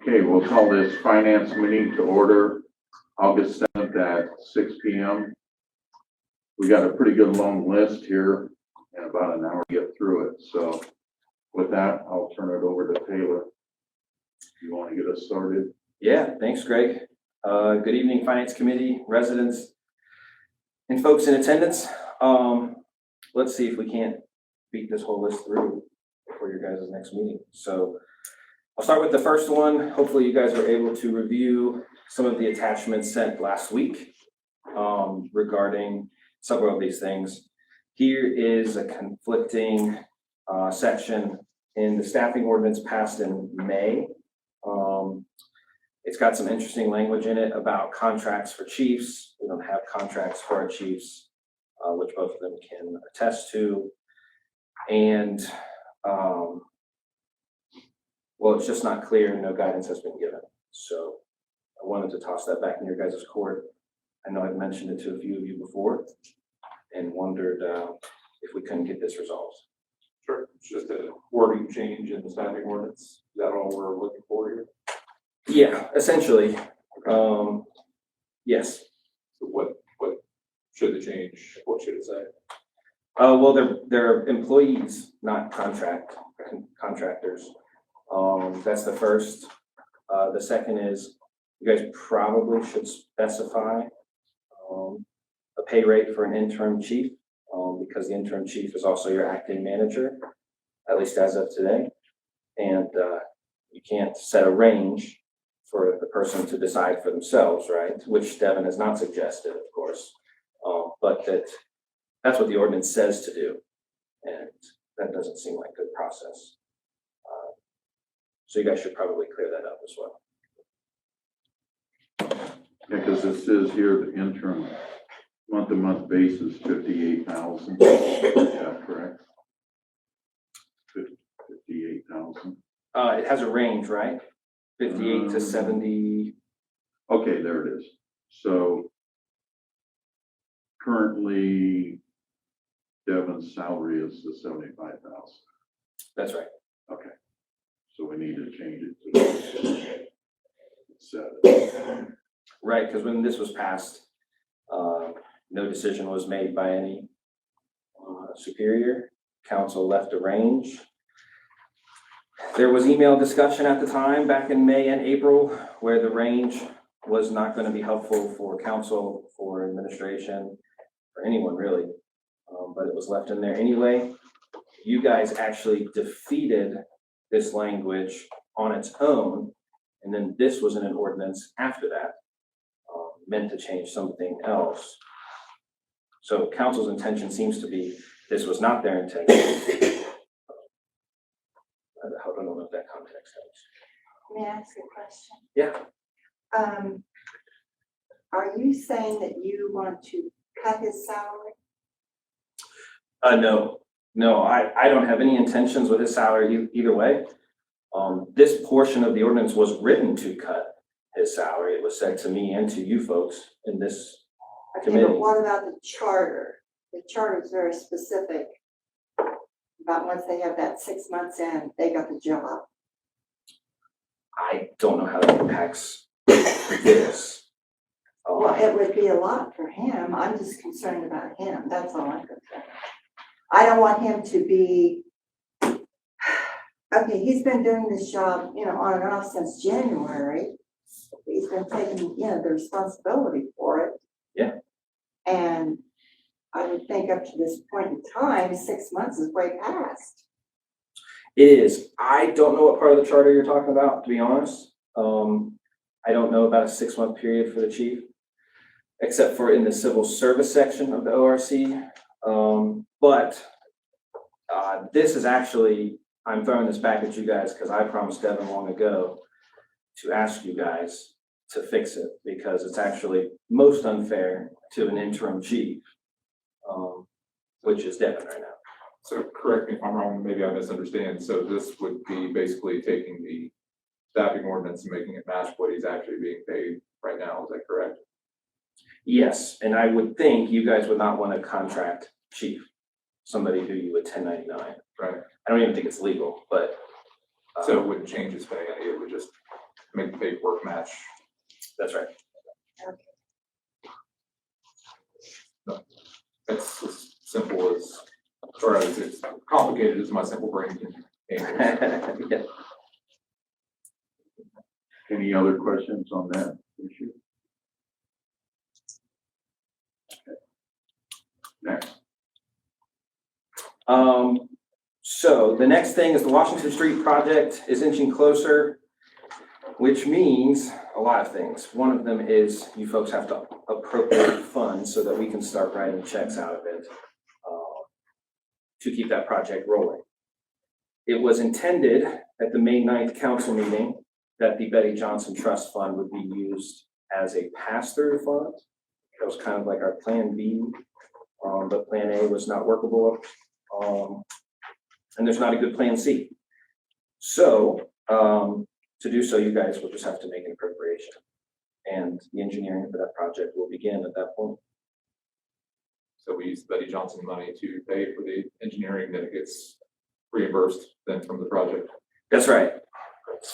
Okay, we'll call this finance meeting to order August 7th at 6 p.m. We got a pretty good long list here and about an hour to get through it. So with that, I'll turn it over to Taylor. You want to get us started? Yeah, thanks, Greg. Good evening, Finance Committee, residents, and folks in attendance. Let's see if we can't beat this whole list through before your guys' next meeting. So I'll start with the first one. Hopefully you guys are able to review some of the attachments sent last week regarding several of these things. Here is a conflicting section in the staffing ordinance passed in May. It's got some interesting language in it about contracts for chiefs. We don't have contracts for our chiefs, which both of them can attest to. And well, it's just not clear and no guidance has been given. So I wanted to toss that back in your guys' court. I know I've mentioned it to a few of you before and wondered if we couldn't get this resolved. Sure, it's just a wording change in the staffing ordinance. Is that all we're looking for here? Yeah, essentially, yes. So what should the change, what should it say? Well, they're employees, not contractors. That's the first. The second is you guys probably should specify a pay rate for an interim chief because the interim chief is also your acting manager, at least as of today. And you can't set a range for the person to decide for themselves, right? Which Devin has not suggested, of course, but that's what the ordinance says to do. And that doesn't seem like good process. So you guys should probably clear that up as well. Yeah, because it says here the interim month-to-month basis, 58,000. Is that correct? 58,000. It has a range, right? 58 to 70. Okay, there it is. So currently Devin's salary is the 75,000. That's right. Okay. So we need to change it to 7. Right, because when this was passed, no decision was made by any superior. Council left a range. There was email discussion at the time back in May and April where the range was not going to be helpful for council, for administration, for anyone really, but it was left in there anyway. You guys actually defeated this language on its own, and then this was in an ordinance after that, meant to change something else. So council's intention seems to be this was not their intention. I don't know if that context helps. May I ask a question? Yeah. Are you saying that you want to cut his salary? No, I don't have any intentions with his salary either way. This portion of the ordinance was written to cut his salary. It was said to me and to you folks in this committee. But what about the charter? The charter is very specific about once they have that 6 months in, they got the job. I don't know how that impacts this. Well, it would be a lot for him. I'm just concerned about him. That's all I'm concerned. I don't want him to be, okay, he's been doing this job, on and off since January. He's been taking, the responsibility for it. Yeah. And I would think up to this point in time, 6 months is way past. It is. I don't know what part of the charter you're talking about, to be honest. I don't know about a 6-month period for the chief, except for in the civil service section of the ORC. But this is actually, I'm throwing this back at you guys because I promised Devin long ago to ask you guys to fix it because it's actually most unfair to an interim chief, which is Devin right now. So correct me if I'm wrong, maybe I misunderstand. So this would be basically taking the staffing ordinance and making it match what he's actually being paid right now. Is that correct? Yes, and I would think you guys would not want to contract chief, somebody who you would 1099. Right. I don't even think it's legal, but So it wouldn't change his pay, it would just make the paperwork match. That's right. It's as simple as, or as complicated as my simple brain can handle. Yeah. Any other questions on that issue? Okay. Next. So the next thing is the Washington Street project is inching closer, which means a lot of things. One of them is you folks have to appropriate funds so that we can start writing checks out of it to keep that project rolling. It was intended at the May 9th council meeting that the Betty Johnson Trust Fund would be used as a pass-through fund. That was kind of like our plan B, but plan A was not workable. And there's not a good plan C. So to do so, you guys will just have to make an appropriation. And the engineering for that project will begin at that point. So we use Betty Johnson money to pay for the engineering, then it gets reimbursed then from the project. That's right.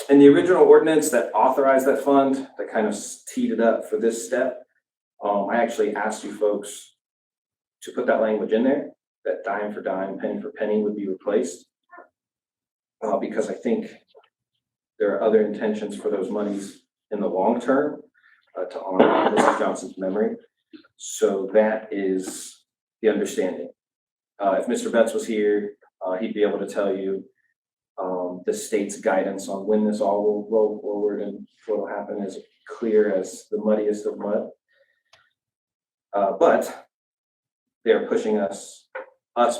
And the original ordinance that authorized that fund, that kind of teed it up for this step, I actually asked you folks to put that language in there, that dime for dime, penny for penny would be replaced. Because I think there are other intentions for those monies in the long term to honor Mrs. Johnson's memory. So that is the understanding. If Mr. Betts was here, he'd be able to tell you the state's guidance on when this all will roll forward and what will happen is clear as the muddiest of mud. But they're pushing us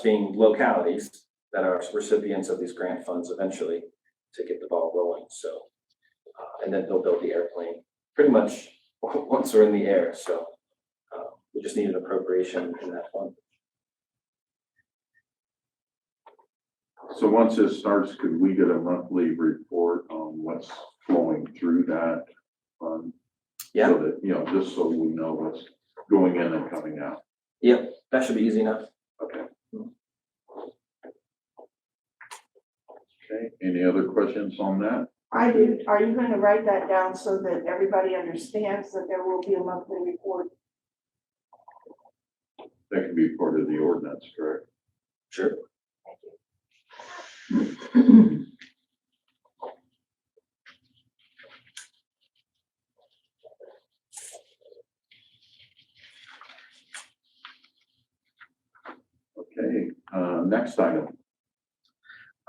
being localities that are recipients of these grant funds eventually to get the ball rolling. So, and then they'll build the airplane pretty much once we're in the air. So we just need an appropriation in that fund. So once this starts, could we get a monthly report on what's flowing through that fund? Yeah. So that, you know, just so we know what's going in and coming out. Yep, that should be easy enough. Okay. Okay, any other questions on that? I do. Are you going to write that down so that everybody understands that there will be a monthly report? That can be part of the ordinance, correct? Sure. Okay, next item.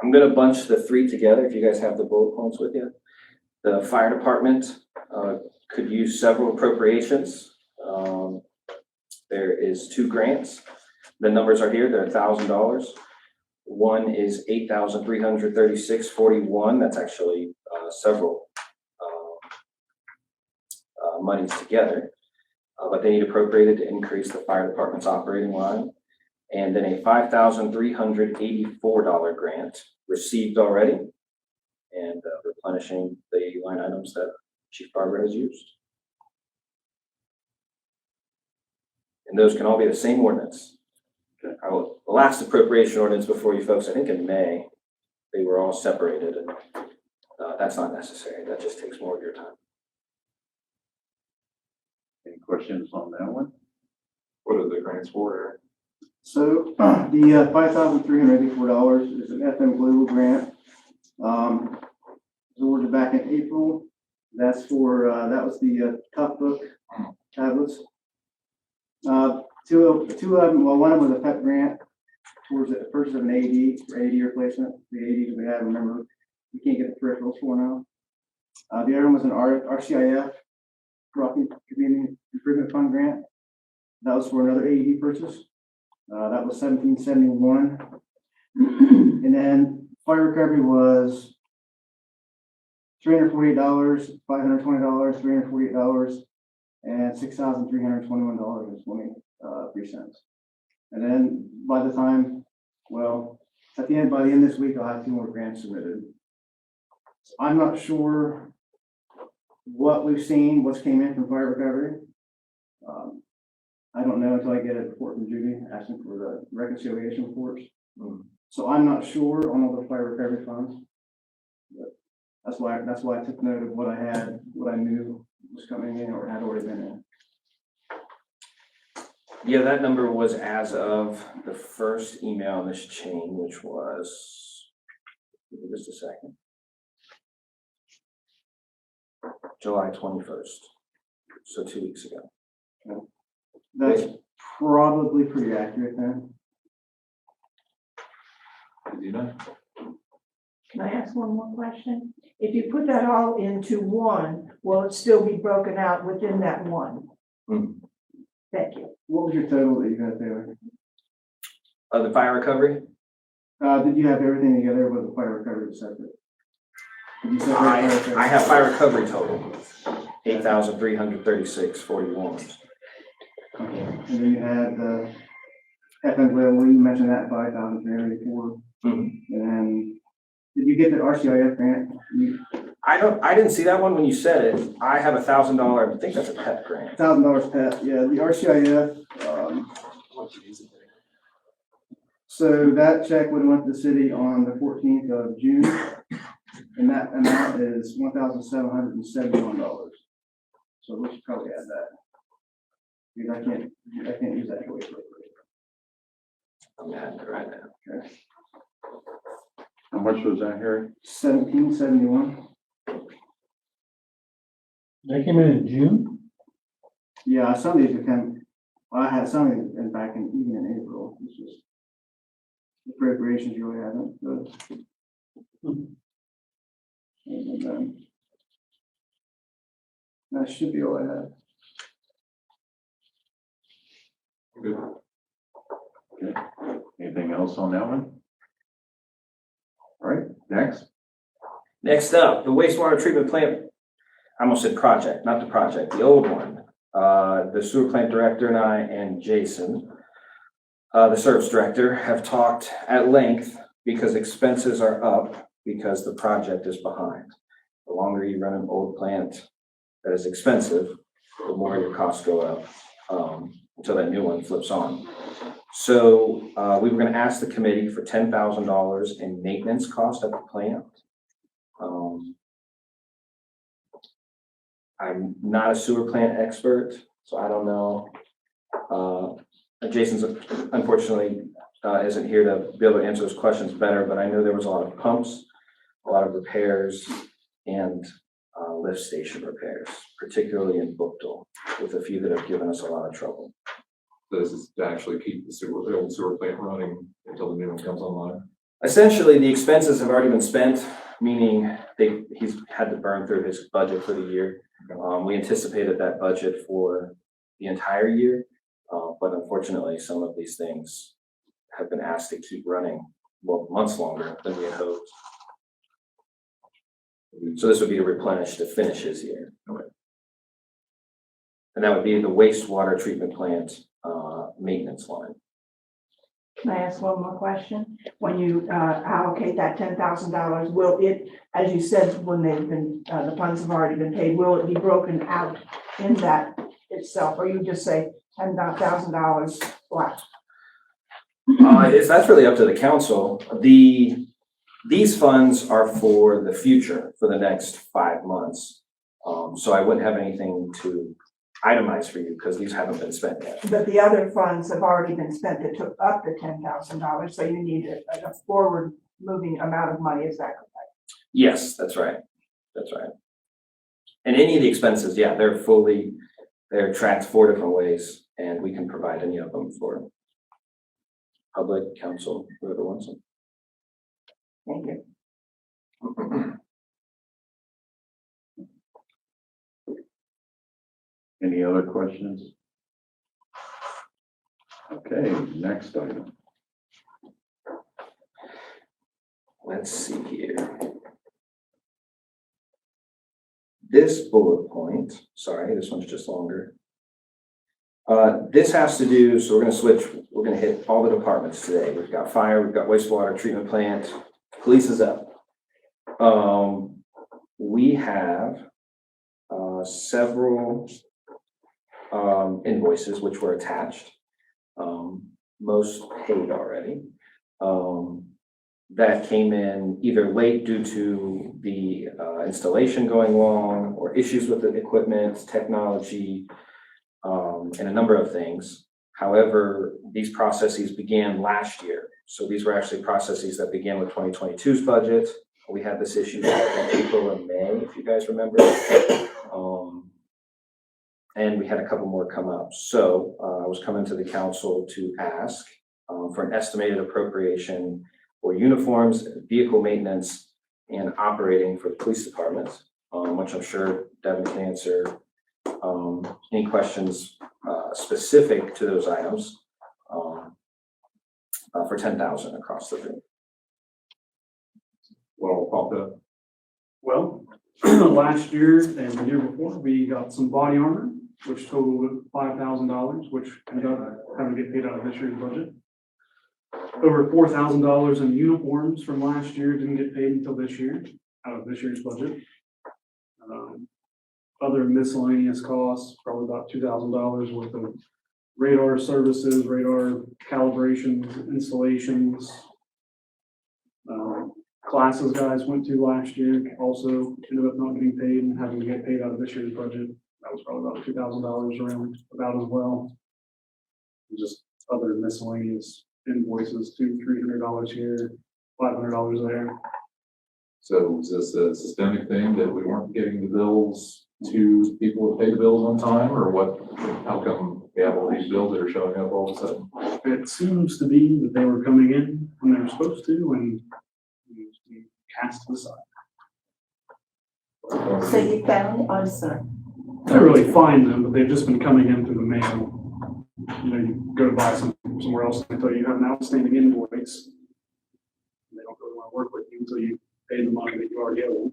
I'm going to bunch the three together if you guys have the bullet points with you. The fire department could use several appropriations. There is 2 grants. The numbers are here. They're $1,000. One is $8,336.41. That's actually several monies together, but they need appropriated to increase the fire department's operating line. And then a $5,384 grant received already, and replenishing the line items that Chief Barber has used. And those can all be the same ordinance. Okay. The last appropriation ordinance before you folks, I think in May, they were all separated, and that's not necessary. That just takes more of your time. Any questions on that one? What are the grants for, Eric? So the $5,384 is an FM Global grant. It was awarded back in April. That's for, that was the Tough Book tablets. Two of them, well, one of them was a PEP grant towards the purchase of an AED, for AED replacement. The AEDs we had, remember, we can't get the peripherals for now. The other one was an RCIF, Rocky Community Improvement Fund grant. That was for another AED purchase. That was $1,771. And then fire recovery was $348, $520, $348, and $6,321.23. And then by the time, well, by the end of this week, I'll have 2 more grants submitted. So I'm not sure what we've seen, what's came in from fire recovery. I don't know until I get a report from Judy asking for the reconciliation reports. So I'm not sure on all the fire recovery funds. But That's why I took note of what I had, what I knew was coming in or had already been in. Yeah, that number was as of the first email in this chain, which was, give me just a second. July 21st, so 2 weeks ago. That's probably pretty accurate then. Do you know? Can I ask one more question? If you put that all into one, will it still be broken out within that one? Hmm. Thank you. What was your total that you had there? The fire recovery? Did you have everything together with the fire recovery was separate? Did you separate fire recovery? I have fire recovery total, 8,336.41. Okay, and then you had the FMLE, you mentioned that 5,384. Mhm. And then, did you get the RCIF grant? I didn't see that one when you said it. I have $1,000, I think that's a PEP grant. $1,000 PEP, yeah, the RCIF, so that check would have went to the city on the 14th of June, and that amount is $1,771. So we should probably add that. Because I can't use that choice. I'm adding it right now. Okay. How much was that, Harry? 1771. That came in June? Yeah, some of these have come, well, I had some of these back in, even in April. It's just the appropriations really haven't, but. And then, that should be all I have. Good. Okay. Anything else on that one? All right, next. Next up, the wastewater treatment plant, I almost said project, not the project, the old one. The sewer plant director and I and Jason, the service director, have talked at length because expenses are up because the project is behind. The longer you run an old plant that is expensive, the more your costs go up until that new one flips on. So we were going to ask the committee for $10,000 in maintenance cost at the plant. I'm not a sewer plant expert, so I don't know. Jason's unfortunately isn't here to be able to answer those questions better, but I know there was a lot of pumps, a lot of repairs, and lift station repairs, particularly in Bookdale, with a few that have given us a lot of trouble. This is to actually keep the old sewer plant running until the new one comes online. Essentially, the expenses have already been spent, meaning he's had to burn through his budget for the year. We anticipated that budget for the entire year, but unfortunately, some of these things have been asked to keep running, well, months longer than we had hoped. So this would be to replenish to finish his year. Okay. And that would be the wastewater treatment plant maintenance line. Can I ask one more question? When you allocate that $10,000, will it, as you said, when they've been, the funds have already been paid, will it be broken out in that itself? Or you just say $10,000 flat? That's really up to the council. These funds are for the future, for the next 5 months. So I wouldn't have anything to itemize for you because these haven't been spent yet. But the other funds have already been spent that took up the $10,000, so you need a forward moving amount of money, is that correct? Yes, that's right. That's right. And any of the expenses, yeah, they're tracked 4 different ways, and we can provide any of them for public, council, whoever wants them. Thank you. Any other questions? Okay, next item. Let's see here. This bullet point, sorry, this one's just longer. This has to do, so we're going to hit all the departments today. We've got fire, we've got wastewater treatment plant, police is up. We have several invoices which were attached, most paid already. that came in either late due to the installation going wrong or issues with the equipment, technology, and a number of things. However, these processes began last year. So these were actually processes that began with 2022's budget. We had this issue back in April and May, if you guys remember. And we had a couple more come up. So I was coming to the council to ask for an estimated appropriation for uniforms, vehicle maintenance, and operating for the police department, which I'm sure Devin can answer. Any questions specific to those items for $10,000 across the board? Well, popped up. Well, last year and the year before, we got some body armor, which totaled $5,000, which ended up having to get paid out of this year's budget. Over $4,000 in uniforms from last year didn't get paid until this year, out of this year's budget. Other miscellaneous costs, probably about $2,000 worth of radar services, radar calibrations, installations. Classes guys went to last year also ended up not getting paid and having to get paid out of this year's budget. That was probably about $2,000 around about as well. Just other miscellaneous invoices, $200-300 here, $500 there. So is this a systemic thing that we weren't getting the bills to people who pay the bills on time, or what? How come we have all these bills that are showing up all of a sudden? It seems to be that they were coming in when they were supposed to and we cast to the side. So you found, I'm sorry. I don't really find them, but they've just been coming in through the mail. You know, you go to buy somewhere else and they tell you you have an outstanding invoice. They don't really want to work with you until you pay the money that you already owe.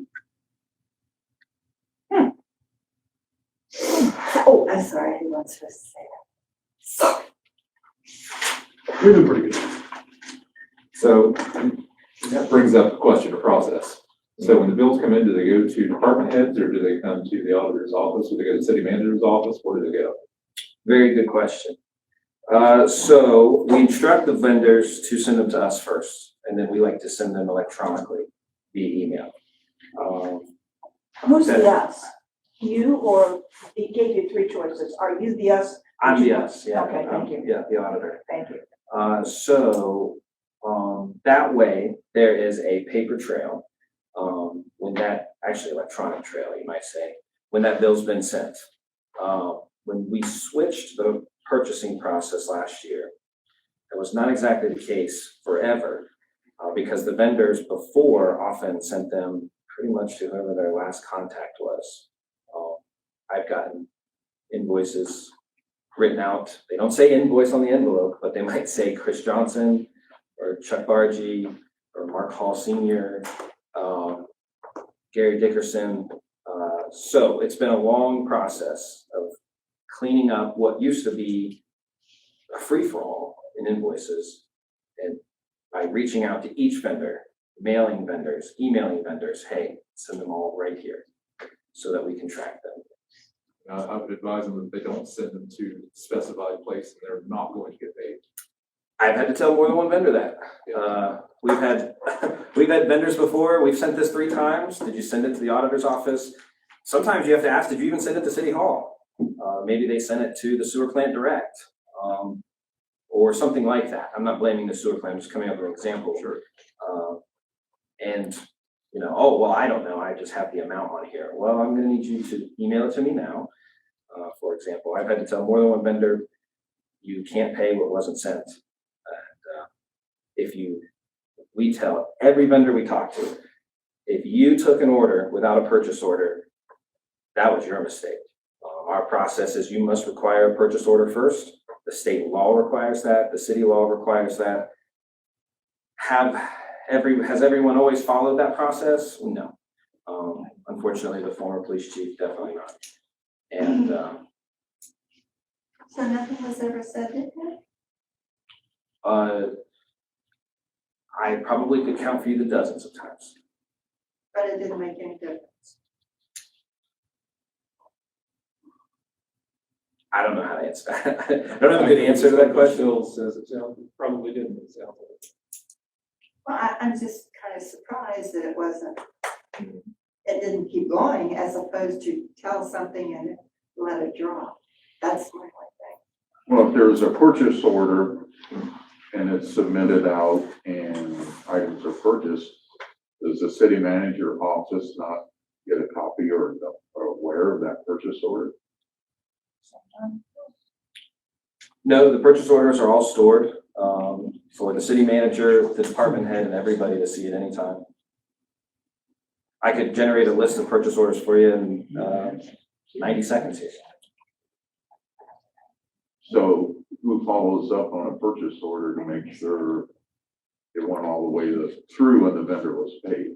Oh, I'm sorry, I didn't want to say that. Sorry. We've been pretty good. So that brings up the question of process. So when the bills come in, do they go to department heads, or do they come to the auditor's office, or do they go to the city manager's office? Where do they go? Very good question. So we instruct the vendors to send them to us first, and then we like to send them electronically via email. Who's the us? You or, he gave you three choices. Are you the us? I'm the us, yeah. Okay, thank you. Yeah, the auditor. Thank you. So that way there is a paper trail, when that, actually electronic trail, you might say, when that bill's been sent. When we switched the purchasing process last year, that was not exactly the case forever, because the vendors before often sent them pretty much to whoever their last contact was. I've gotten invoices written out. They don't say invoice on the envelope, but they might say Chris Johnson or Chuck Bargy or Mark Hall Sr., Gary Dickerson. So it's been a long process of cleaning up what used to be a free-for-all in invoices, and by reaching out to each vendor, mailing vendors, emailing vendors, hey, send them all right here so that we can track them. I would advise them that they don't send them to a specified place and they're not going to get paid. I've had to tell more than one vendor that. We've had vendors before, we've sent this 3 times. Did you send it to the auditor's office? Sometimes you have to ask, did you even send it to City Hall? Maybe they sent it to the sewer plant direct, or something like that. I'm not blaming the sewer plant, I'm just coming up with an example. Sure. And, you know, oh, well, I don't know, I just have the amount on here. Well, I'm gonna need you to email it to me now. For example, I've had to tell more than one vendor, you can't pay what wasn't sent. And we tell every vendor we talk to, if you took an order without a purchase order, that was your mistake. Our process is you must require a purchase order first. The state law requires that. The city law requires that. Has everyone always followed that process? No. Unfortunately, the former police chief, definitely not. And So nothing was ever said in that? I probably could count for you the dozens of times. But it didn't make any difference. I don't know how to answer that. I don't have a good answer to that question. Bill says it probably didn't. It sounds like. Well, I'm just kind of surprised that it didn't keep going as opposed to tell something and let it drop. That's my only thing. Well, if there's a purchase order and it's submitted out and items are purchased, does the city manager office not get a copy or aware of that purchase order? No, the purchase orders are all stored for the city manager, the department head, and everybody to see at any time. I could generate a list of purchase orders for you in 90 seconds here. So who follows up on a purchase order to make sure it went all the way through and the vendor was paid?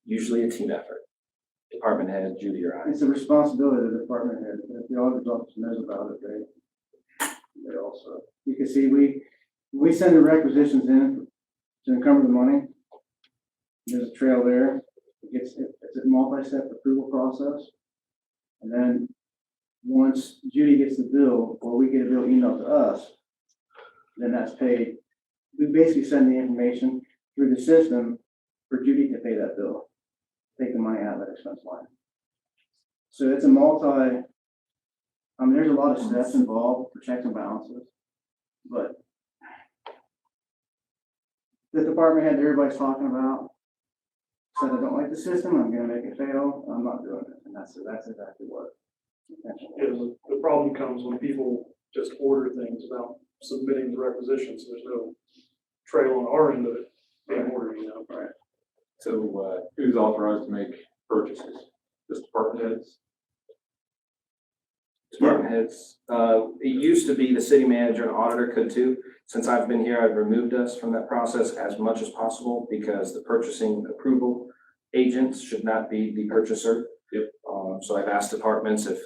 Usually a team effort. Department head, Judy or I. It's a responsibility of the department head. If the auditor's office knows about it, they also, you can see, we send the requisitions in to encumber the money. There's a trail there. It's a multi-step approval process. And then once Judy gets the bill, or we get a bill emailed to us, then that's paid. We basically send the information through the system for Judy to pay that bill, take the money out of that expense line. So it's a there's a lot of steps involved for checks and balances, but the department head everybody's talking about said, I don't like the system, I'm gonna make it fail, I'm not doing it, and that's exactly what. The problem comes when people just order things without submitting the requisitions, so there's no trail on our end of it being ordered, you know? Right. So, who's authorized to make purchases? Just department heads? Department heads. It used to be the city manager and auditor could too. Since I've been here, I've removed us from that process as much as possible because the purchasing approval agents should not be the purchaser. Yep. So I've asked departments if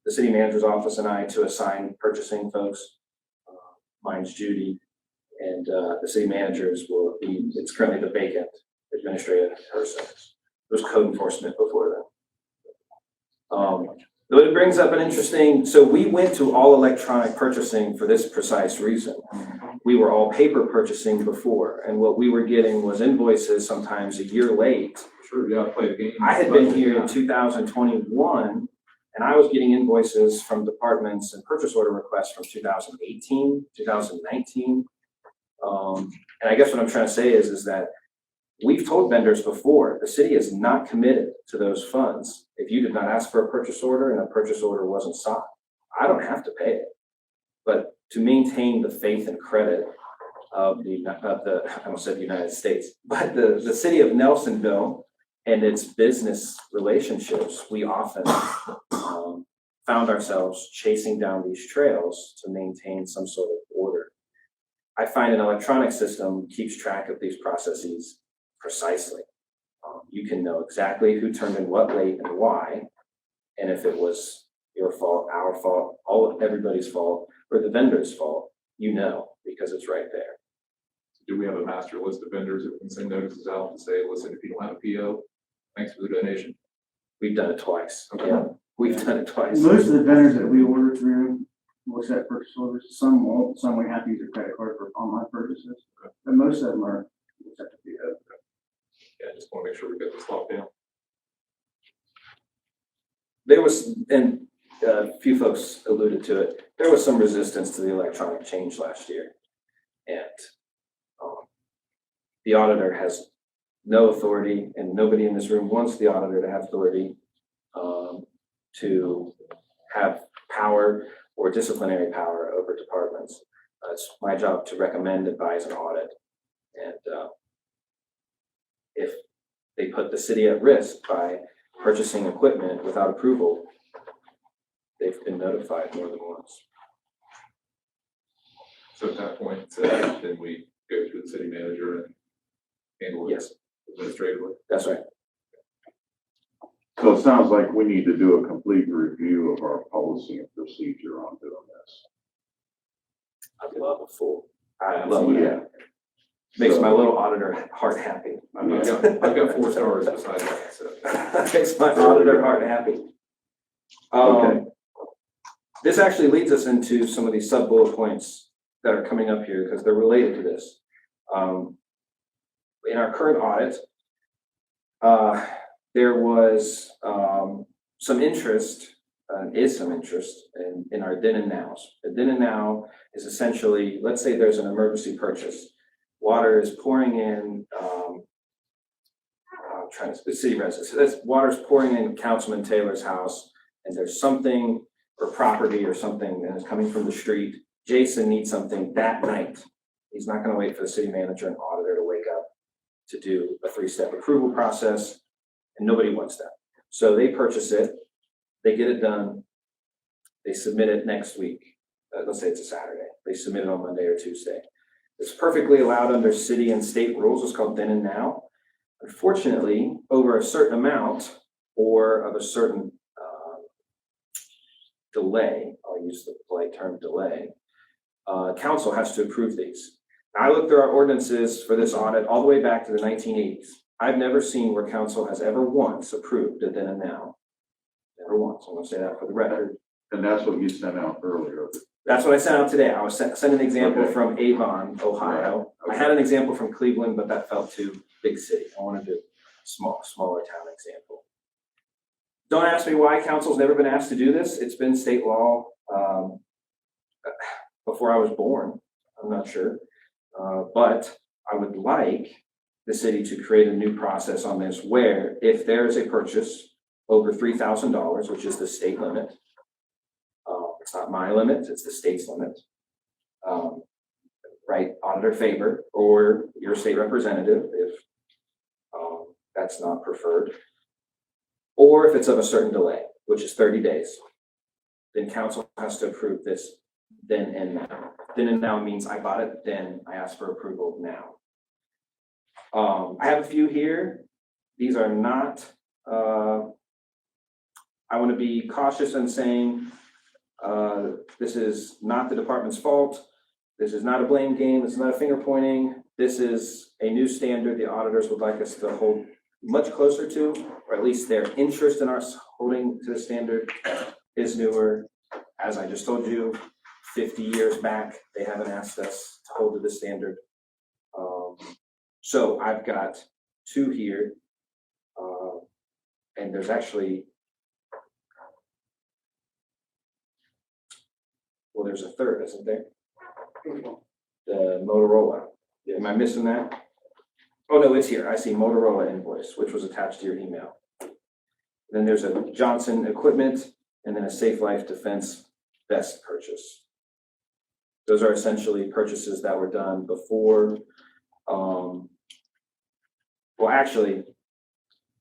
the city manager's office and I to assign purchasing folks. Mine's Judy, and the city managers will be, it's currently the vacant administrative person. There's code enforcement before that. But it brings up an interesting, so we went to all electronic purchasing for this precise reason. We were all paper purchasing before, and what we were getting was invoices sometimes a year late. Sure, yeah, play the game. I had been here in 2021, and I was getting invoices from departments and purchase order requests from 2018, 2019. And I guess what I'm trying to say is that we've told vendors before, the city is not committed to those funds. If you did not ask for a purchase order and a purchase order wasn't sought, I don't have to pay it. But to maintain the faith and credit of I almost said the United States, but the city of Nelsonville and its business relationships, we often found ourselves chasing down these trails to maintain some sort of order. I find an electronic system keeps track of these processes precisely. You can know exactly who turned in what late and why, and if it was your fault, our fault, everybody's fault, or the vendor's fault, you know, because it's right there. Do we have a master list of vendors that we can send notices out and say, listen, if you don't have a PO, thanks for the donation? We've done it twice. Okay. Yeah, we've done it twice. Most of the vendors that we order through will accept purchase orders. Some won't. Some we have to use their credit card for online purchases. But most of them are accept a PO. Yeah, just want to make sure we get this locked down. There was, and a few folks alluded to it, there was some resistance to the electronic change last year. And the auditor has no authority, and nobody in this room wants the auditor to have authority to have power or disciplinary power over departments. It's my job to recommend, advise, and audit. And if they put the city at risk by purchasing equipment without approval, they've been notified more than once. So at that point, then we go to the city manager and handle it Yes, administratively. that's right. So it sounds like we need to do a complete review of our policy and procedure on doing this. I'd love a full, I love Yeah. it. Makes my little auditor heart happy. I've got 4 stars beside that, so. Makes my auditor heart happy. Okay. This actually leads us into some of these sub bullet points that are coming up here because they're related to this. In our current audit, there was some interest, is some interest in our then and nows. The then and now is essentially, let's say there's an emergency purchase. Water is pouring in, the city residents, so that's water's pouring in Councilman Taylor's house, and there's something, or property or something that is coming from the street. Jason needs something that night. He's not gonna wait for the city manager and auditor to wake up to do a 3-step approval process, and nobody wants that. So they purchase it, they get it done, they submit it next week. Let's say it's a Saturday. They submit it on Monday or Tuesday. It's perfectly allowed under city and state rules. It's called then and now. Unfortunately, over a certain amount or of a certain delay, I'll use the polite term delay, council has to approve these. Now, I looked through our ordinances for this audit all the way back to the 1980s. I've never seen where council has ever once approved a then and now. Never once. I'm going to say that for the record. And that's what you sent out earlier. That's what I sent out today. I was sent an example Okay. from Avon, Ohio. Right. I had an example from Cleveland, but that felt too big city. I wanted a smaller town example. Don't ask me why council's never been asked to do this. It's been state law before I was born. I'm not sure. But I would like the city to create a new process on this where if there is a purchase over $3,000, which is the state limit, it's not my limit, it's the state's limit. Right, auditor favor or your state representative if that's not preferred. Or if it's of a certain delay, which is 30 days, then council has to approve this then and now. Then and now means I bought it, then I ask for approval now. I have a few here. These are not, I want to be cautious in saying this is not the department's fault. This is not a blame game. It's not a finger pointing. This is a new standard the auditors would like us to hold much closer to, or at least their interest in us holding to the standard is newer. As I just told you, 50 years back, they haven't asked us to hold to the standard. So I've got 2 here, and there's actually, well, there's a third, isn't there? The Motorola. Am I missing that? Oh, no, it's here. I see Motorola invoice, which was attached to your email. Then there's a Johnson equipment, and then a Safe Life Defense vest purchase. Those are essentially purchases that were done before, well, actually,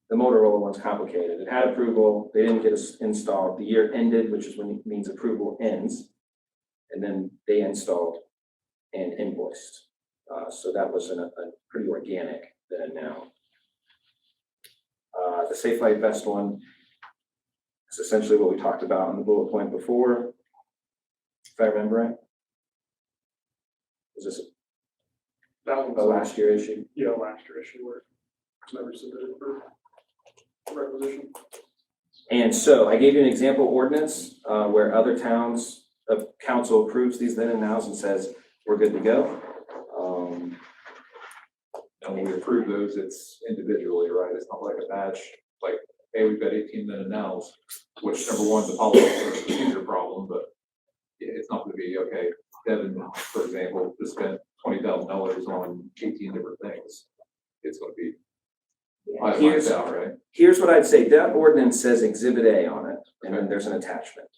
the Motorola one's complicated. It had approval, they didn't get us installed. The year ended, which is when it means approval ends, and then they installed and invoiced. So that was a pretty organic then and now. The Safe Life Vest one is essentially what we talked about in the bullet point before, if I remember right. Was this That a was last year issue? Yeah, last year issue where it's never submitted for requisition. And so I gave you an example ordinance where other towns of council approves these then and nows and says, we're good to go. And when we approve those, it's individually, right? It's not like a batch, like, hey, we've got 18 then and nows, which number one, the policy or procedure problem, but it's not gonna be, okay, Devin, for example, just spent $20,000 on 18 different things. It's gonna be itemized out, right? Here's what I'd say. That ordinance says Exhibit A on it, and then there's an attachment.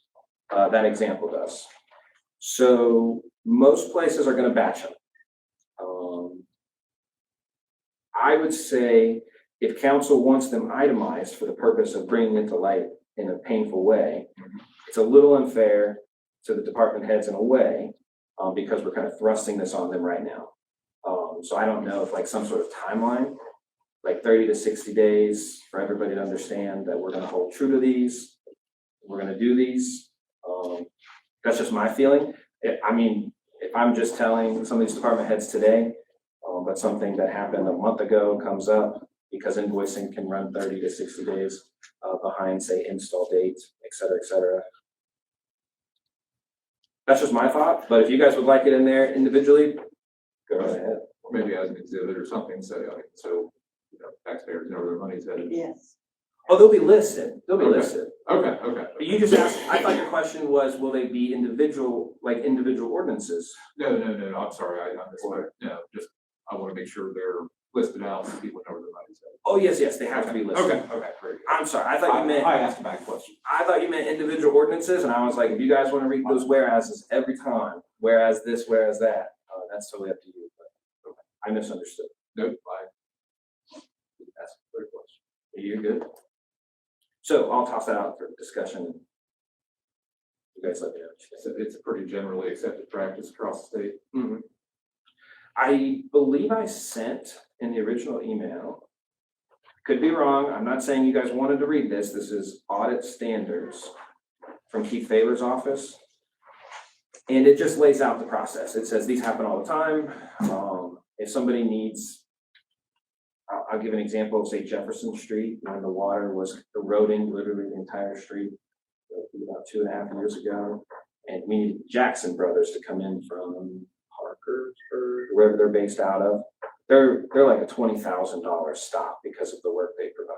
That example does. So most places are gonna batch them. I would say if council wants them itemized for the purpose of bringing it to light in a painful way, it's a little unfair to the department heads in a way, because we're kind of thrusting this on them right now. So I don't know if like some sort of timeline, like 30 to 60 days for everybody to understand that we're gonna hold true to these, we're gonna do these. That's just my feeling. I mean, if I'm just telling some of these department heads today, but something that happened a month ago comes up because invoicing can run 30 to 60 days behind, say, install date, et cetera, et cetera. That's just my thought, but if you guys would like it in there individually, go right ahead. Or maybe as an exhibit or something, so, taxpayers know where their money's headed. Yes. Oh, they'll be listed, Okay. listed. Okay. But you just asked, I thought your question was, will they be individual ordinances? No, I'm sorry, I misspoke. No, just, I want to make sure they're listed out so people know where their money's headed. Oh, yes, they have to be listed. Okay, very good. I'm sorry, I thought you meant. I asked a bad question. I thought you meant individual ordinances, and I was like, if you guys want to read those whereases every time, whereas this, whereas that, that's totally up to you. But okay, I misunderstood. Nope, that's a clear question. You're good. So I'll toss that out for discussion. You guys let me know what you think. It's a pretty generally accepted practice across the state. Mhm. I believe I sent in the original email, could be wrong, I'm not saying you guys wanted to read this, this is audit standards from Keith Faber's office. And it just lays out the process. It says these happen all the time. If somebody needs, I'll give an example of, say, Jefferson Street, when the water was eroding literally the entire street about 2.5 years ago. And we needed Jackson Brothers to come in from Parkersburg, wherever they're based out of. They're like a $20,000 stop because of the work they provide.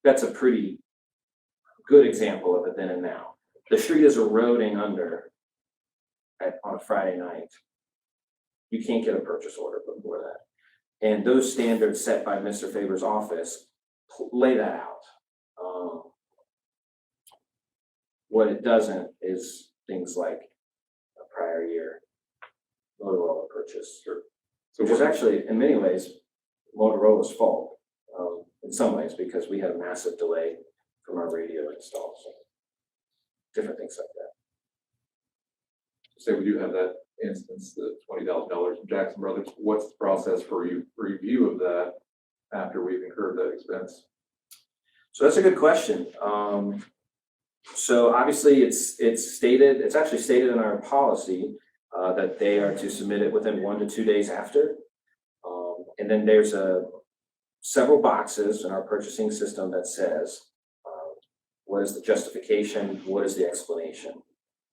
That's a pretty good example of it then and now. The street is eroding under on a Friday night. You can't get a purchase order before that. And those standards set by Mr. Faber's office lay that out. What it doesn't is things like a prior year Motorola purchase, which is actually, in many ways, Motorola's fault. In some ways, because we had a massive delay from our radio install, so different things like that. Say we do have that instance, the $20,000 from Jackson Brothers. What's the process for review of that after we've incurred that expense? So that's a good question. So obviously it's actually stated in our policy that they are to submit it within 1 to 2 days after. And then there's several boxes in our purchasing system that says, what is the justification? What is the explanation?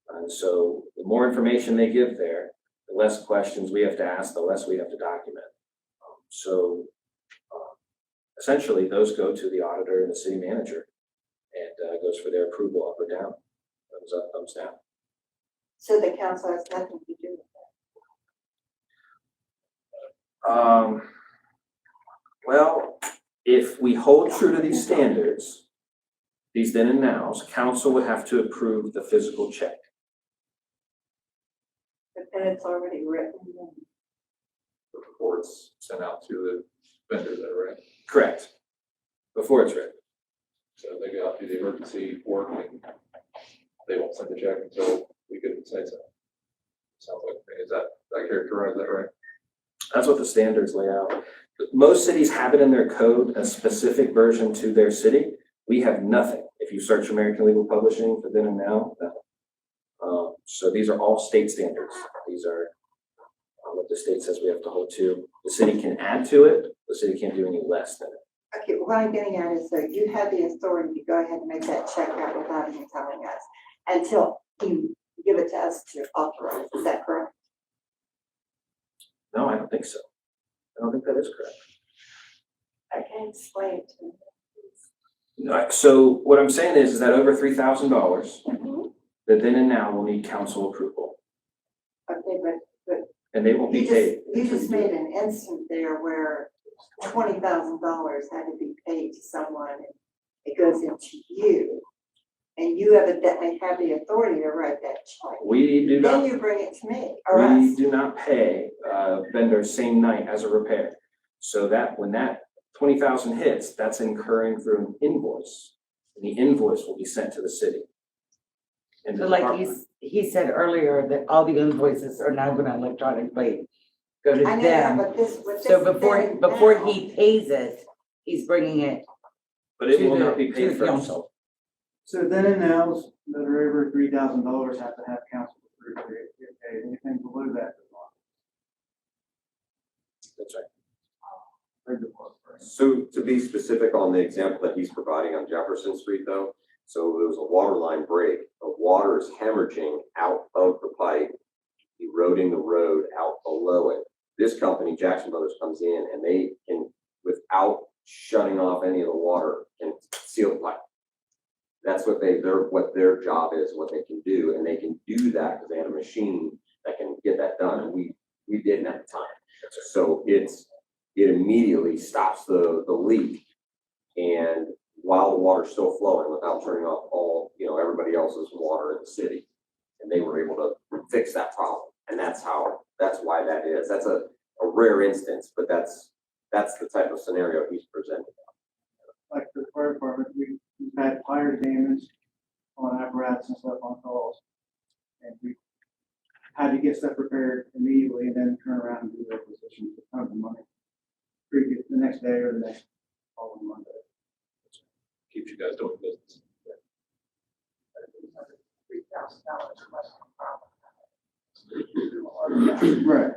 And so the more information they give there, the less questions we have to ask, the less we have to document. So essentially those go to the auditor and the city manager, and goes for their approval up or down, thumbs up, thumbs down. So the council has nothing to do with Well, if we hold true to these standards, these then and nows, council would have to approve the physical check. that, but then it's already written. Before it's sent out to the vendor, there, right? Correct. Before it's written. So they go out to the emergency work and they won't send the check until we could say so. Sounds like, is that characterize that right? That's what the standards lay out. Most cities have it in their code, a specific version to their city. We have nothing. If you search American Legal Publishing for then and now, nothing. So these are all state standards. These are what the state says we have to hold to. The city can add to it. The city can't do any less than it. Okay, what I'm getting at is that you have the authority to go ahead and make that check out without even telling us until you give it to us to authorize. Is that correct? No, I don't think so. I don't think that is correct. I can explain it to me. So what I'm saying is that over $3,000, Mhm. that then and now will need council approval, Okay, but and they won't be paid. you just made an instant there where $20,000 had to be paid to someone. And it goes into you, and you evidently have the authority to write that check. We do Then not, you bring it to me or we us. do not pay vendors same night as a repair. So that when that 20,000 hits, that's incurring through an invoice, and the invoice will be sent to the city. And the So like department. he said earlier that all the invoices are now gonna electronically go to I know that, them. but this, with this. So thing before now- he pays it, he's bringing it But it to will not the, be to paid the first. council. So then and nows that are over $3,000 have to have council approve it. Okay, anything below that does not. That's right. Very good point. So to be specific on the example that he's providing on Jefferson Street though, So there was a water line break. The water is hemorrhaging out of the pipe, eroding the road out below it. This company, Jackson Brothers, comes in and they can, without shutting off any of the water, can seal the pipe. That's what their job is, what they can do, and they can do that because they had a machine that can get that done, and we didn't at the time. So it immediately stops the leak, and while the water's still flowing without turning off all, everybody else's water in the city, and they were able to fix that problem, and that's why that is. That's a rare instance, but that's the type of scenario he's presenting. Like the fire department, we've had fire damage on apparatus and stuff on calls. And we had to get stuff repaired immediately and then turn around and do the requisition for tons of money. The next day or the next following Monday. Keeps you guys doing business.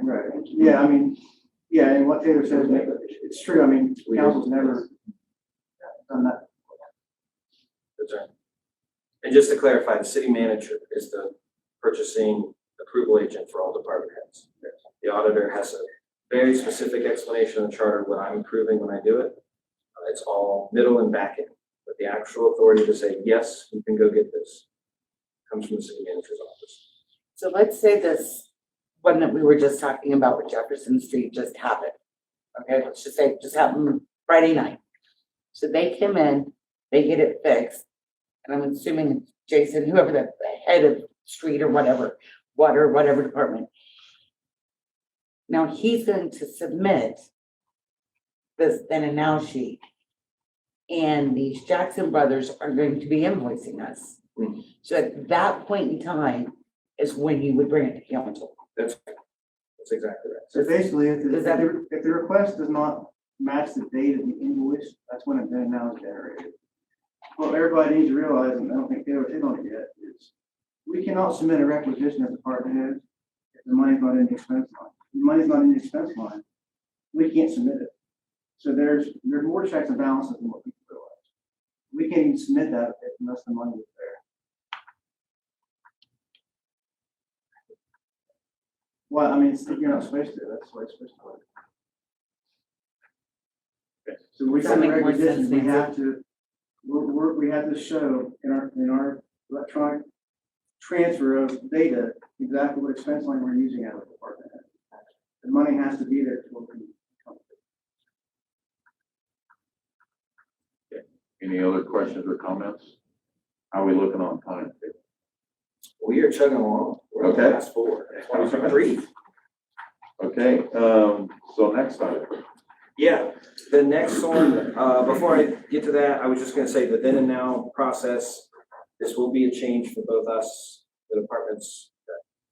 Right. Yeah, and what Taylor says, it's true. Council's never done that. That's right. And just to clarify, the city manager is the purchasing approval agent for all department heads. The auditor has a very specific explanation in the charter what I'm approving when I do it. It's all middle and back end, but the actual authority to say, yes, you can go get this comes from the city manager's office. So let's say this one that we were just talking about with Jefferson Street just happened. Okay, let's just say it just happened Friday night. So they come in, they get it fixed, and I'm assuming Jason, whoever the head of street or whatever, water, whatever department. Now he's going to submit this then and now sheet. And these Jackson Brothers are going to be invoicing us. Mm-hmm. So at that point in time is when you would bring it to council. That's exactly right. So basically, if Does that- if the request does not match the date of the invoice, that's when it then now is generated. What everybody needs to realize, and I don't think Taylor hit on it yet, is we cannot submit a requisition as department head if the money's not in the expense line. If the money's not in the expense line, we can't submit it. So there's more checks and balances than what people realize. We can't even submit that unless the money is there. Well, you're not supposed to, that's the way it's supposed to work. So we Does that send a make more requisition, sense, we Nancy? have to, we have to show in our electronic transfer of data, exactly what expense line we're using out of the department. The money has to be there to open. Any other questions or comments? How are we looking on time? We are chugging along. We're on the Okay. last 4. Okay, so next time. Yeah, the next one, before I get to that, I was just gonna say the then and now process, this will be a change for both us, the departments.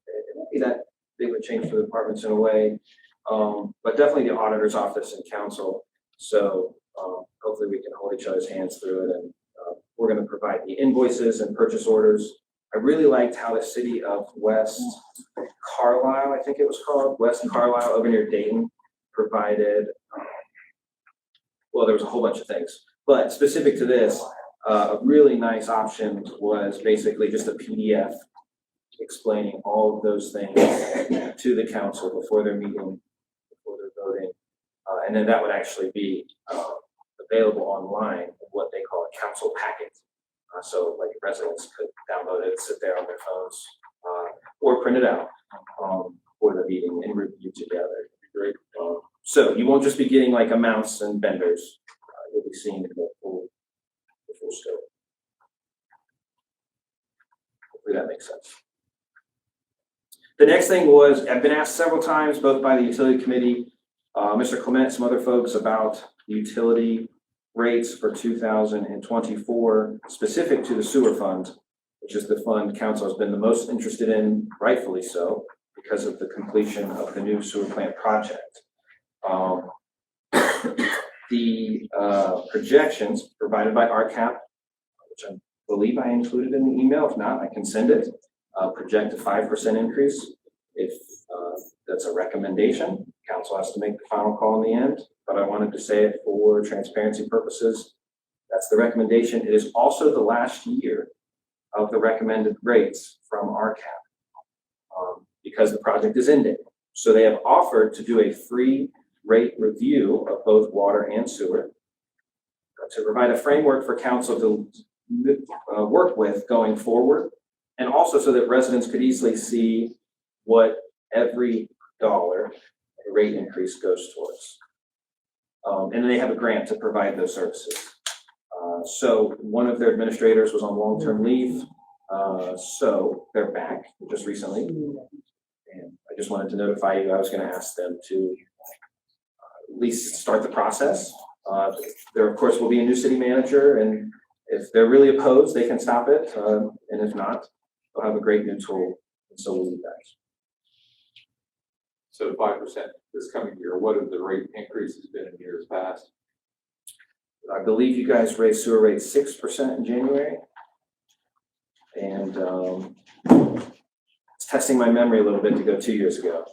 It won't be that big of a change for the departments in a way, but definitely the auditor's office and council. So hopefully we can hold each other's hands through it, and we're gonna provide the invoices and purchase orders. I really liked how the city of West Carlisle, I think it was called, West Carlisle over near Dayton, provided, well, there was a whole bunch of things, but specific to this, a really nice option was basically just a PDF explaining all of those things to the council before their meeting, before their voting. And then that would actually be available online, what they call a council packet. So like residents could download it, sit there on their phones, or print it out for the meeting and review together. Great. So you won't just be getting like amounts and vendors. You'll be seeing the full scope. Hopefully that makes sense. The next thing was, I've been asked several times, both by the utility committee, Mr. Clement, some other folks, about utility rates for 2024, specific to the sewer fund, which is the fund council has been the most interested in, rightfully so, because of the completion of the new sewer plant project. The projections provided by RCAP, which I believe I included in the email, if not, I can send it, project a 5% increase. If that's a recommendation, council has to make the final call in the end, but I wanted to say it for transparency purposes. That's the recommendation. It is also the last year of the recommended rates from RCAP because the project is ending. So they have offered to do a free rate review of both water and sewer to provide a framework for council to work with going forward, and also so that residents could easily see what every dollar rate increase goes towards. And then they have a grant to provide those services. So one of their administrators was on long-term leave, so they're back just recently. And I just wanted to notify you, I was going to ask them to at least start the process. There, of course, will be a new city manager, and if they're really opposed, they can stop it. And if not, they'll have a great new tool, and so will you guys. So 5% this coming year, what have the rate increases been in years past? I believe you guys raised sewer rates 6% in January. And it's testing my memory a little bit to go 2 years ago.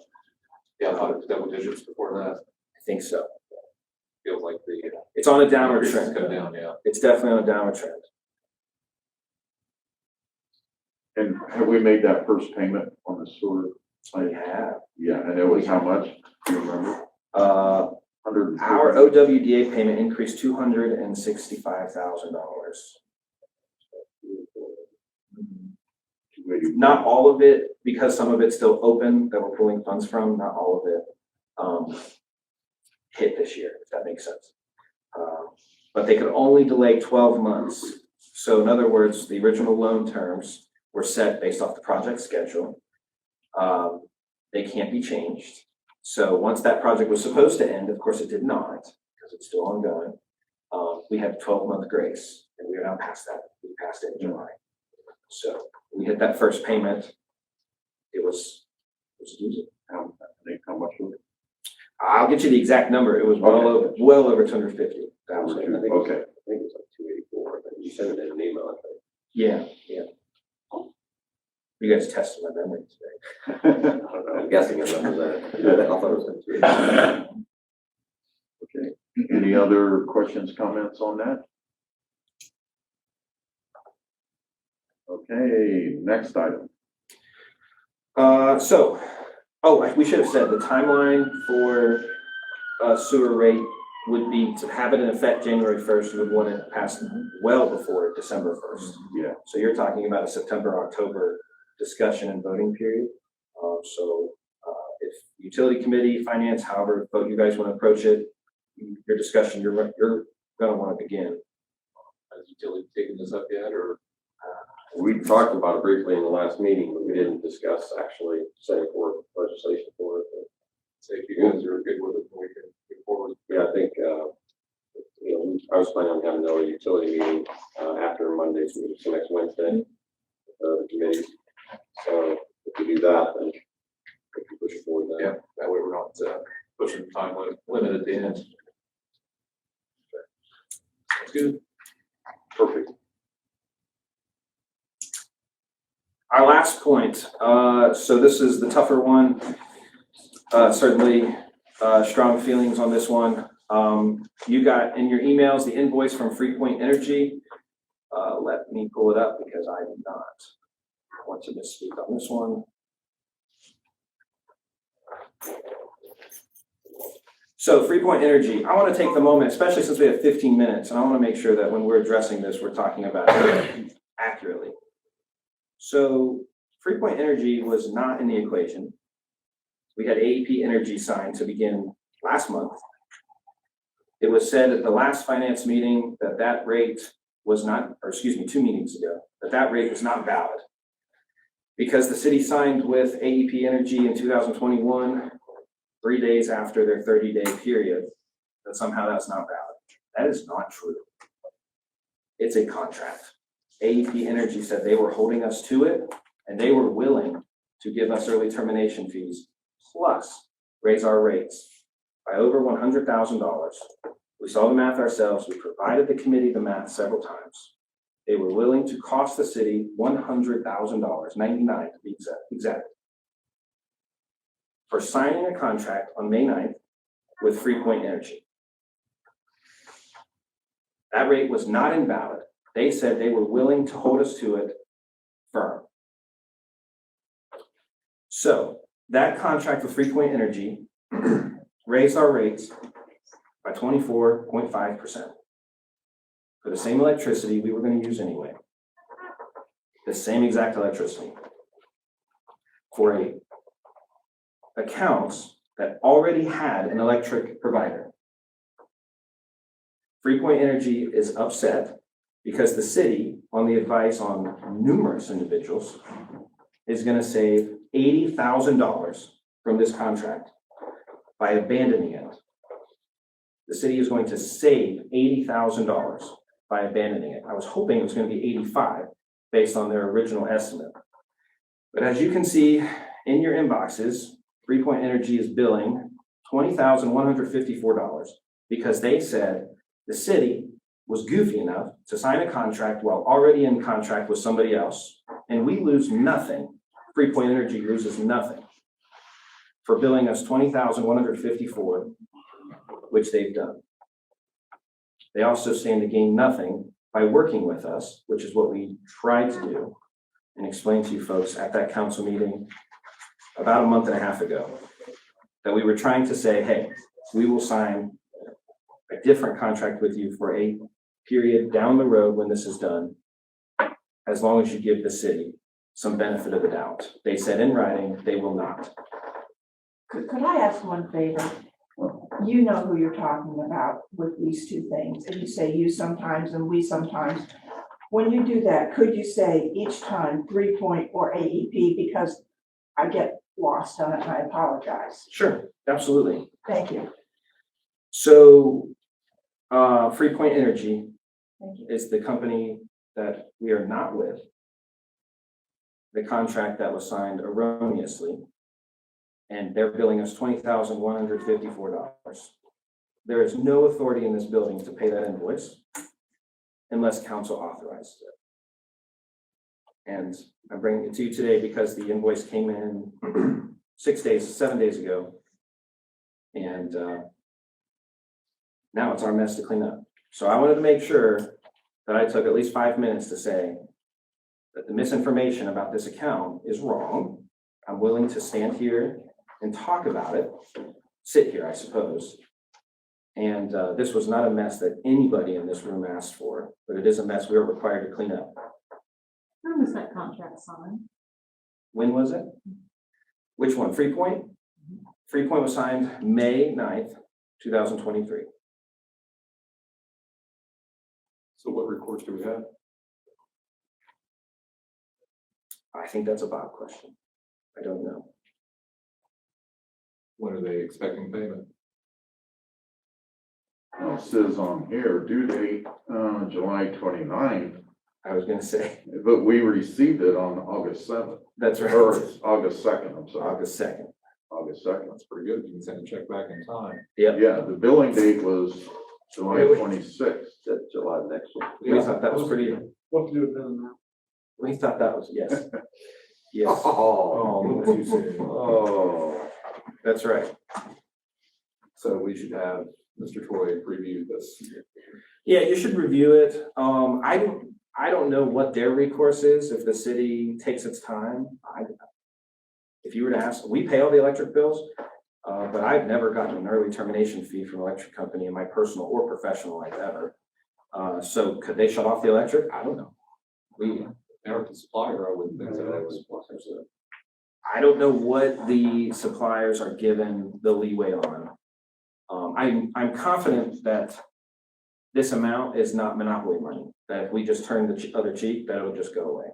Yeah, I thought it was double digits before that. I think so. Feels like the It's on a downward increases trend. come down, yeah. It's definitely on a downward trend. And have we made that first payment on the sewer? We have. Yeah, and it was how much? Do you remember? Our 100. OWDA payment increased $265,000. Not all of it, because some of it's still open that we're pulling funds from, not all of it hit this year, if that makes sense. But they could only delay 12 months. So in other words, the original loan terms were set based off the project schedule. They can't be changed. So once that project was supposed to end, of course it did not, because it's still ongoing. We had a 12-month grace, and we are now past that. We passed it in July. So we hit that first payment. It was due. How much was it? I'll get you the exact number. It was well over 250,000. Okay. I think it's like 284, but you sent it in an email, I think. Yeah. You guys tested my memory today. I'm guessing it's under that. I thought it was like 284. Okay. Any other questions, comments on that? Okay, next item. We should have said the timeline for sewer rate would be to have it in effect January 1st. You would want it passed well before December 1st. Yeah. So you're talking about a September, October discussion and voting period. If utility committee, finance, however vote you guys want to approach it, your discussion, you're going to want to begin. Has utility taken this up yet, or? We talked about it briefly in the last meeting, but we didn't discuss actually setting forth legislation for it. But Say if you guys are good with it, then we can move forward. yeah, I think, I was planning on having another utility meeting, after Monday's meeting, so next Wednesday, the committees. So if we do that, then we can push it forward then. Yeah, that way we're not pushing the time limit at the end. That's good. Perfect. Our last point, so this is the tougher one. Certainly strong feelings on this one. You got in your emails the invoice from Freepoint Energy. Let me pull it up because I did not want to misspeak on this one. So Freepoint Energy, I want to take the moment, especially since we have 15 minutes, and I want to make sure that when we're addressing this, we're talking about it accurately. So Freepoint Energy was not in the equation. We had AEP Energy signed to begin last month. It was said at the last finance meeting that that rate was not, or excuse me, 2 meetings ago, that rate was not valid. Because the city signed with AEP Energy in 2021, 3 days after their 30-day period, that somehow that's not valid. That is not true. It's a contract. AEP Energy said they were holding us to it, and they were willing to give us early termination fees, plus raise our rates by over $100,000. We saw the math ourselves. We provided the committee the math several times. They were willing to cost the city $100,000, 99 to be exact, for signing a contract on May 9th with Freepoint Energy. That rate was not invalid. They said they were willing to hold us to it firm. So that contract with Freepoint Energy raised our rates by 24.5% for the same electricity we were going to use anyway. The same exact electricity for accounts that already had an electric provider. Freepoint Energy is upset because the city, on the advice on numerous individuals, is going to save $80,000 from this contract by abandoning it. The city is going to save $80,000 by abandoning it. I was hoping it was going to be 85 based on their original estimate. But as you can see in your inboxes, Freepoint Energy is billing $20,154 because they said the city was goofy enough to sign a contract while already in contract with somebody else, and we lose nothing. Freepoint Energy loses nothing for billing us $20,154, which they've done. They also stand to gain nothing by working with us, which is what we tried to do and explain to you folks at that council meeting about a month and a half ago, that we were trying to say, hey, we will sign a different contract with you for a period down the road when this is done, as long as you give the city some benefit of the doubt. They said in writing, they will not. Could I ask one favor? You know who you're talking about with these two things, and you say you sometimes and we sometimes. When you do that, could you say each time 3-point or AEP, because I get lost on it and I apologize. Sure, absolutely. Thank you. So Freepoint Energy Thank you. is the company that we are not with. The contract that was signed erroneously, and they're billing us $20,154. There is no authority in this building to pay that invoice unless council authorizes it. And I'm bringing it to you today because the invoice came in 7 days ago. And now it's our mess to clean up. So I wanted to make sure that I took at least 5 minutes to say that the misinformation about this account is wrong. I'm willing to stand here and talk about it, sit here, I suppose. And this was not a mess that anybody in this room asked for, but it is a mess we are required to clean up. When was that contract signed? When was it? Which one? Freepoint? Freepoint was signed May 9th, 2023. So what recourse do we have? I think that's a Bob question. I don't know. When are they expecting payment? Well, it says on here, due date, July 29th, I was gonna say, but we received it on August 7th, that's right. or it's August 2nd, I'm sorry, August 2nd. August 2nd. That's pretty good. You can send a check back in time. Yep. Yeah, the billing date was July Wait. 26th. That's July next one. We thought that was pretty, What to do with them now? we thought that was, yes. Yes. Oh, Oh, too soon. Oh, That's right. so we should have Mr. Toy review this. Yeah, you should review it. I don't know what their recourse is if the city takes its time. If you were to ask, we pay all the electric bills, but I've never gotten an early termination fee from an electric company in my personal or professional life ever. So could they shut off the electric? I don't know. They're the supplier, I wouldn't think so. That was. I don't know what the suppliers are given the leeway on. I'm confident that this amount is not monopoly money, that if we just turn the other cheek, that it'll just go away.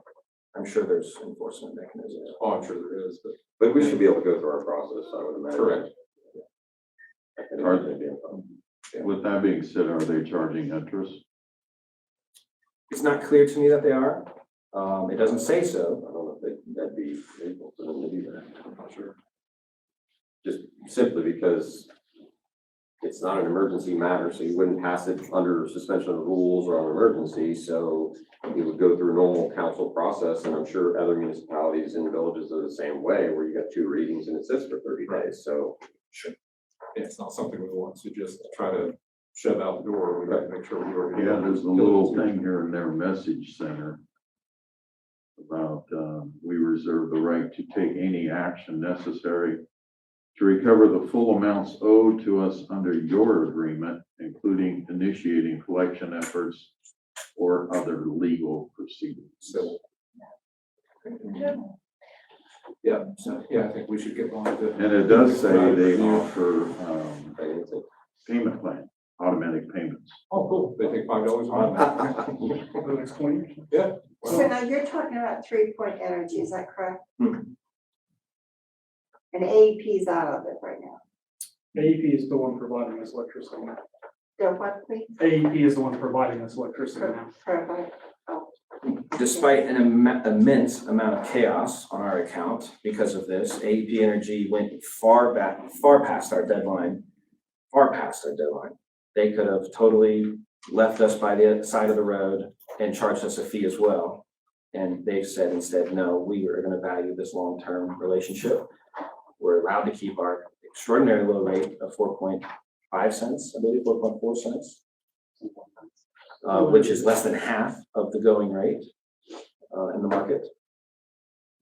I'm sure there's enforcement mechanisms. Oh, I'm sure there is, but. But we should be able to go through our process, I would imagine. Correct. And it wouldn't be a problem. with that being said, are they charging interest? It's not clear to me that they are. It doesn't say I so. don't know if that'd be able for them to do that. I'm not sure. Just simply because it's not an emergency matter, so you wouldn't pass it under suspension of the rules or on emergency, so it would go through normal council process, and I'm sure other municipalities and villages are the same way, where you got 2 readings and it sits for 30 days, so. It's not something we want to just try to shove out the door, we got to make sure we were. Yeah, there's a little thing here in their message center about, we reserve the right to take any action necessary to recover the full amounts owed to us under your agreement, including initiating collection efforts or other legal proceedings. So. Yeah, so, yeah, I think we should get on with it. And it does say they offer, Financing. payment plan, automatic payments. Oh, cool. They take $5 a month. For the next 20 years. So now you're talking about 3 Point Energy, is that correct? And AEP's out of it right now. AEP is the one providing us electricity now. So what, please? AEP is the one providing us electricity now. Provide, Despite an immense amount of chaos on our account because of this, AEP Energy went far past our deadline. They could have totally left us by the side of the road and charged us a fee as well. And they've said instead, no, we are going to value this long-term relationship. We're allowed to keep our extraordinary low rate of 4.5 cents, I believe 4.4 cents, which is less than half of the going rate in the market.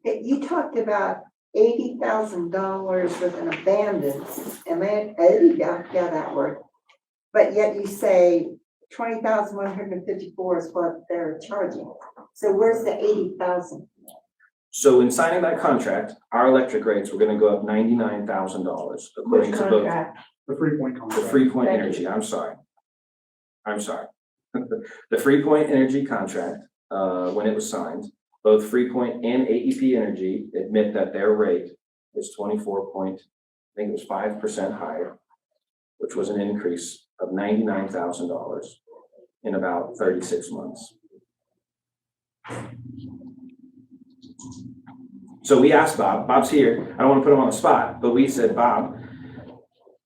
You talked about $80,000 with an abandoned, and then, yeah, that word. But yet you say 20,154 is what they're charging. So where's the 80,000? So in signing that contract, our electric rates were going to go up $99,000 according Which to both contract? The 3 Point the contract. 3 Point Thank you. Energy. I'm sorry. The 3 Point Energy contract, when it was signed, both 3 Point and AEP Energy admit that their rate is 5% higher, which was an increase of $99,000 in about 36 months. So we asked Bob's here, I don't want to put him on the spot, but we said, Bob,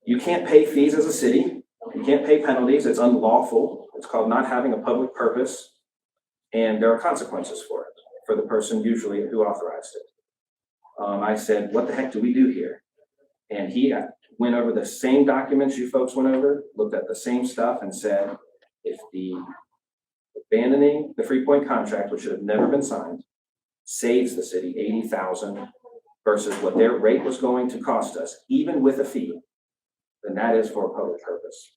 you can't pay fees as a city, you can't pay penalties, it's unlawful, it's called not having a public purpose, and there are consequences for it, for the person usually who authorized it. I said, what the heck do we do here? And he went over the same documents you folks went over, looked at the same stuff and said, if the abandoning the 3 Point contract, which should have never been signed, saves the city $80,000 versus what their rate was going to cost us, even with a fee, then that is for a public purpose.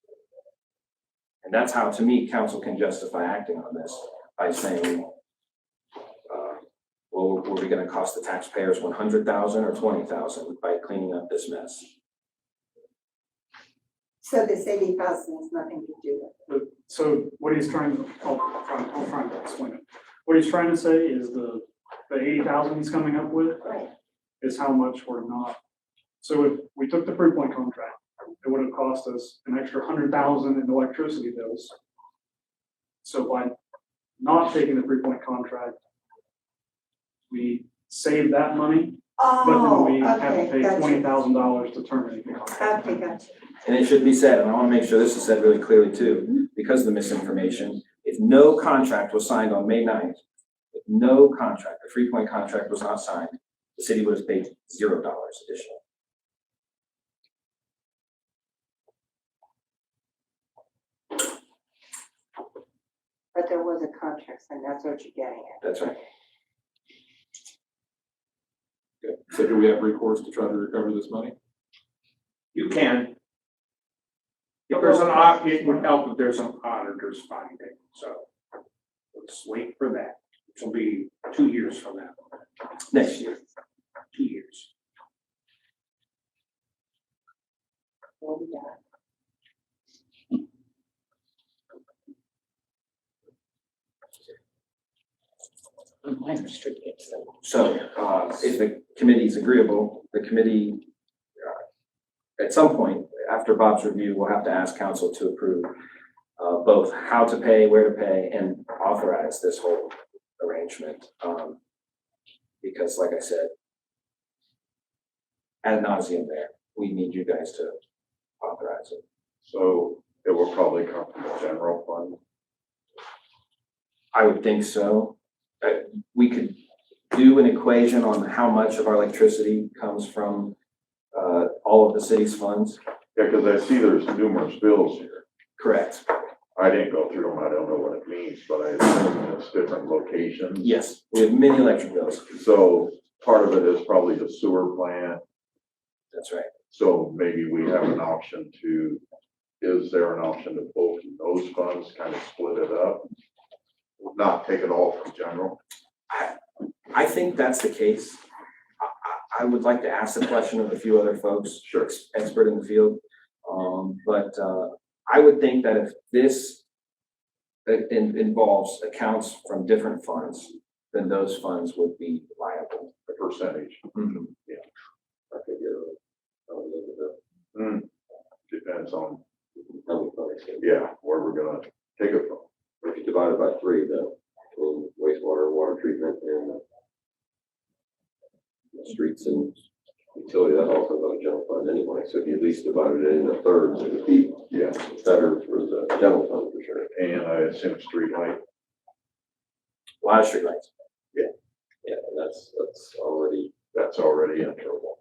And that's how, to me, council can justify acting on this by saying, well, were we going to cost the taxpayers $100,000 or $20,000 by cleaning up this mess? So this 80,000 has nothing to do with it. So what he's trying to, I'll try to explain it. What he's trying to say is the 80,000 he's coming up with Right. is how much we're not. So if we took the 3 Point contract, it would have cost us an extra 100,000 in electricity bills. So by not taking the 3 Point contract, we save that money, but then we have to okay, pay gotcha. $20,000 to terminate the contract. Okay, gotcha. And it should be said, and I want to make sure this is said really clearly too, because of the misinformation, if no contract was signed on May 9th, if no contract, the 3 Point contract was not signed, the city would have paid $0 additional. But there was a contract, and that's what you're getting at. That's right. Okay. So do we have recourse to try to recover this money? You can. If there's it would help if there's an auditor's finding, so let's wait for that. Which will be 2 years from now, Next year. 2 years. What we got? So if the committee is agreeable, the committee, at some point, after Bob's review, will have to ask council to approve both how to pay, where to pay, and authorize this whole arrangement. Because like I said, ad nauseum there, we need you guys to authorize it. So it will probably come from the general fund. I would think so. We could do an equation on how much of our electricity comes from all of the city's funds. Yeah, because I see there's numerous bills here. Correct. I didn't go through them, I don't know what it means, but I assume it's different locations. Yes, we have many electric bills. So part of it is probably the sewer plant, That's right. so maybe we have an option to, is there an option to pull from those funds, kind of split it up? Not take it all from general? I think that's the case. I would like to ask the question of a few other folks. Sure. Expert in the field. But I would think that if this involves accounts from different funds, then those funds would be liable. The percentage? Mhm. I think Depends on, if yeah, where we're gonna take it from. you divide it by three, though, between wastewater, water treatment, and streets and utility, that all comes out of general fund anyway, so if you at least divided it into thirds, it would be Yeah, better for the general fund for sure. and I assume street light. A lot of streetlights. Yeah, and that's already. That's already in trouble.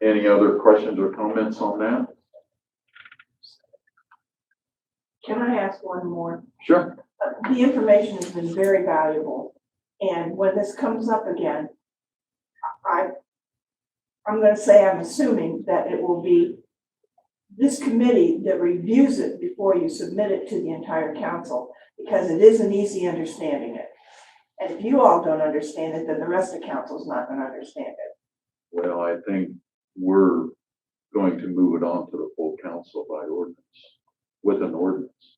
Any other questions or comments on that? Can I ask one more? Sure. The information has been very valuable, and when this comes up again, I'm gonna say, I'm assuming that it will be this committee that reviews it before you submit it to the entire council, because it isn't easy understanding it. And if you all don't understand it, then the rest of council's not gonna understand it. Well, I think we're going to move it on to the full council by ordinance, with an ordinance.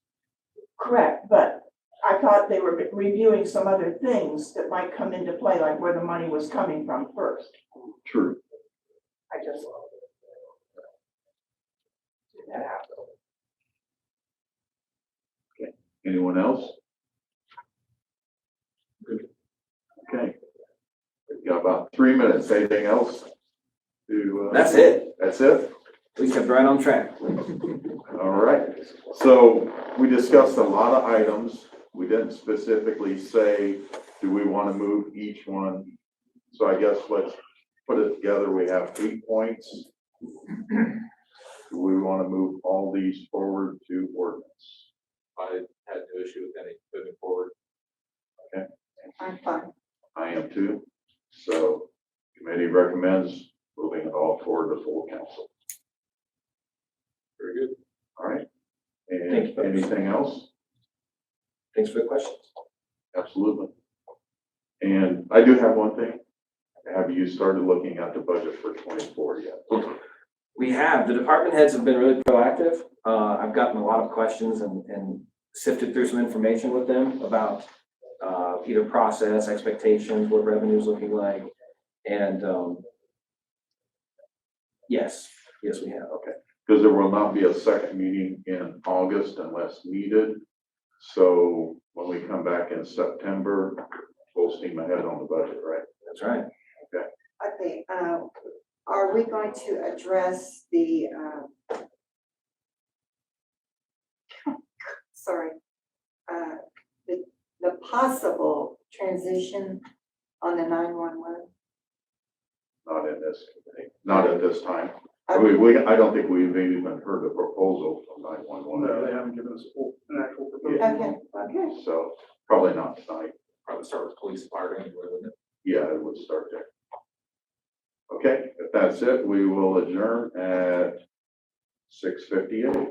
Correct, but I thought they were reviewing some other things that might come into play, like where the money was coming from first. True. I just. That out. Anyone else? Good. Okay. We've got about 3 minutes. Anything else? That's it. That's it? We kept right on track. All right. So we discussed a lot of items. We didn't specifically say, do we want to move each one? So I guess let's put it together. We have 8 points. Do we want to move all these forward to ordinance? I had no issue with any moving forward. I'm fine. I am too. So committee recommends moving it all forward to full council. Very good. All right. Thank And you, folks. anything else? Thanks for the questions. Absolutely. And I do have one thing. Have you started looking at the budget for 24 yet? We have, the department heads have been really proactive. I've gotten a lot of questions and sifted through some information with them about either process, expectations, what revenue's looking like. And yes, we have. Okay. Because there will not be a second meeting in August unless needed. So when we come back in September, full steam ahead on the budget, right? That's right. Okay, are we going to address the, sorry, the possible transition on the 911? Not in this, not at this time. I don't think we've even heard the proposal from 911. No, they haven't given us an actual proposal. Okay. So probably not tonight. Probably start with police and fire anyway, wouldn't it? Yeah, it would start there. Okay, if that's it, we will adjourn at 6:58.